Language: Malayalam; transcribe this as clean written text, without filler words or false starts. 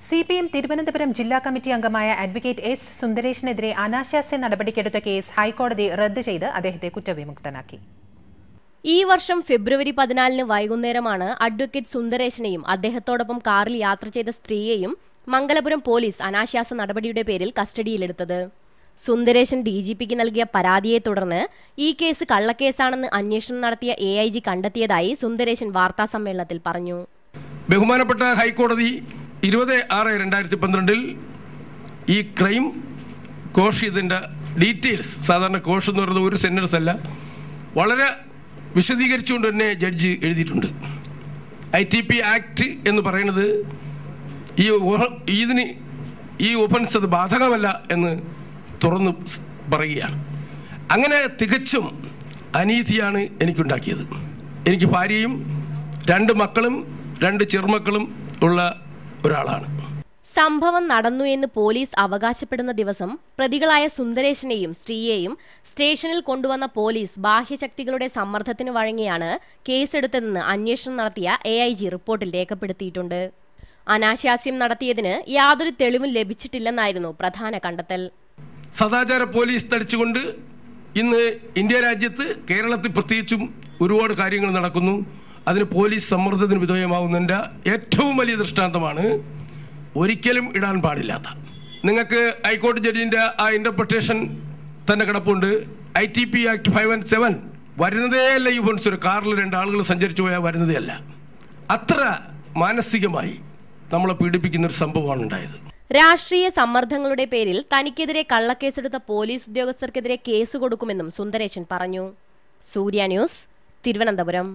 CPM തിരുവനന്തപുരം ജില്ലാ കമ്മിറ്റി അംഗമായ അഡ്വക്കേറ്റ് എസ് സുന്ദരേഷിനെതിരെ അനാശാസ്യ നടപടിക്കെടുത്ത കേസ് ഹൈക്കോടതി റദ്ദ് ചെയ്ത് അദ്ദേഹത്തെ കുറ്റവിമുക്തനാക്കി. ഈ വർഷം ഫെബ്രുവരി 14 വൈകുന്നേരമാണ് അഡ്വക്കേറ്റ് സുന്ദരേഷിനെയും അദ്ദേഹത്തോടൊപ്പം കാറിൽ യാത്ര ചെയ്ത സ്ത്രീയെയും മംഗലപുരം പോലീസ് അനാശാസ്യ നടപടിയുടെ പേരിൽ കസ്റ്റഡിയിലെടുത്തത്. സുന്ദരേശൻ DGPക്ക് നൽകിയ പരാതിയെ തുടർന്ന് ഈ കേസ് കള്ളക്കേസാണെന്ന് അന്വേഷണം നടത്തിയ AIG കണ്ടെത്തിയതായി സുന്ദരേശൻ വാർത്താസമ്മേളനത്തിൽ പറഞ്ഞു. ബഹുമാനപ്പെട്ട ഹൈക്കോടതി 20/6/2012 ഈ ക്രൈം കോഷ് ഇതിൻ്റെ ഡീറ്റെയിൽസ്, സാധാരണ കോഷ് എന്ന് പറയുന്നത് ഒരു സെൻറ്റൻസ് അല്ല, വളരെ വിശദീകരിച്ചുകൊണ്ട് തന്നെ ജഡ്ജ് എഴുതിയിട്ടുണ്ട്. ITP ആക്ട് എന്ന് പറയുന്നത് ഈ ഒഫൻസ് അത് ബാധകമല്ല എന്ന് തുറന്ന് പറയുകയാണ്. അങ്ങനെ തികച്ചും അനീതിയാണ് എനിക്കുണ്ടാക്കിയത്. എനിക്ക് ഭാര്യയും 2 മക്കളും 2 ചെറുമക്കളും ഉള്ള ഒരാളാണ്. സംഭവം നടന്നു എന്ന് പോലീസ് അവകാശപ്പെടുന്ന ദിവസം പ്രതികളായ സുന്ദരേശനെയും സ്ത്രീയെയും സ്റ്റേഷനിൽ കൊണ്ടുവന്ന പോലീസ് ബാഹ്യശക്തികളുടെ സമ്മർദ്ദത്തിന് വഴങ്ങിയാണ് കേസെടുത്തതെന്ന് അന്വേഷണം നടത്തിയ AIG റിപ്പോർട്ടിൽ രേഖപ്പെടുത്തിയിട്ടുണ്ട്. അനാശാസ്യം നടത്തിയതിന് യാതൊരു തെളിവും ലഭിച്ചിട്ടില്ലെന്നായിരുന്നു പ്രധാന കണ്ടെത്തൽ. സദാചാര പോലീസ് തടിച്ചുകൊണ്ട് ഇന്ന് ഇന്ത്യ രാജ്യത്ത്, കേരളത്തിൽ പ്രത്യേകിച്ചും ഒരുപാട് കാര്യങ്ങൾ നടക്കുന്നു. അതിന് പോലീസ് സമ്മർദ്ദത്തിന് വിധേയമാവുന്നതിൻ്റെ ഏറ്റവും വലിയ ദൃഷ്ടാന്തമാണ് ഒരിക്കലും ഇടാൻ പാടില്ലാത്ത. നിങ്ങൾക്ക് ഹൈക്കോടതി ജഡ്ജിൻ്റെ ആ ഇൻ്റർപ്രിട്ടേഷൻ തന്നെ കിടപ്പുണ്ട്. ITP ആക്ട് 517 വരുന്നതേ അല്ല. ഈ ഒഫൻസ് ഒരു കാറിൽ 2 ആളുകൾ സഞ്ചരിച്ചു പോയാൽ വരുന്നതേ അല്ല. അത്ര മാനസികമായി നമ്മളെ പീഡിപ്പിക്കുന്നൊരു സംഭവമാണ് ഉണ്ടായത്. രാഷ്ട്രീയ സമ്മർദ്ദങ്ങളുടെ പേരിൽ തനിക്കെതിരെ കള്ളക്കേസെടുത്ത പോലീസ് ഉദ്യോഗസ്ഥർക്കെതിരെ കേസ് കൊടുക്കുമെന്നും സുന്ദരേശൻ പറഞ്ഞു. സൂര്യ ന്യൂസ്, തിരുവനന്തപുരം.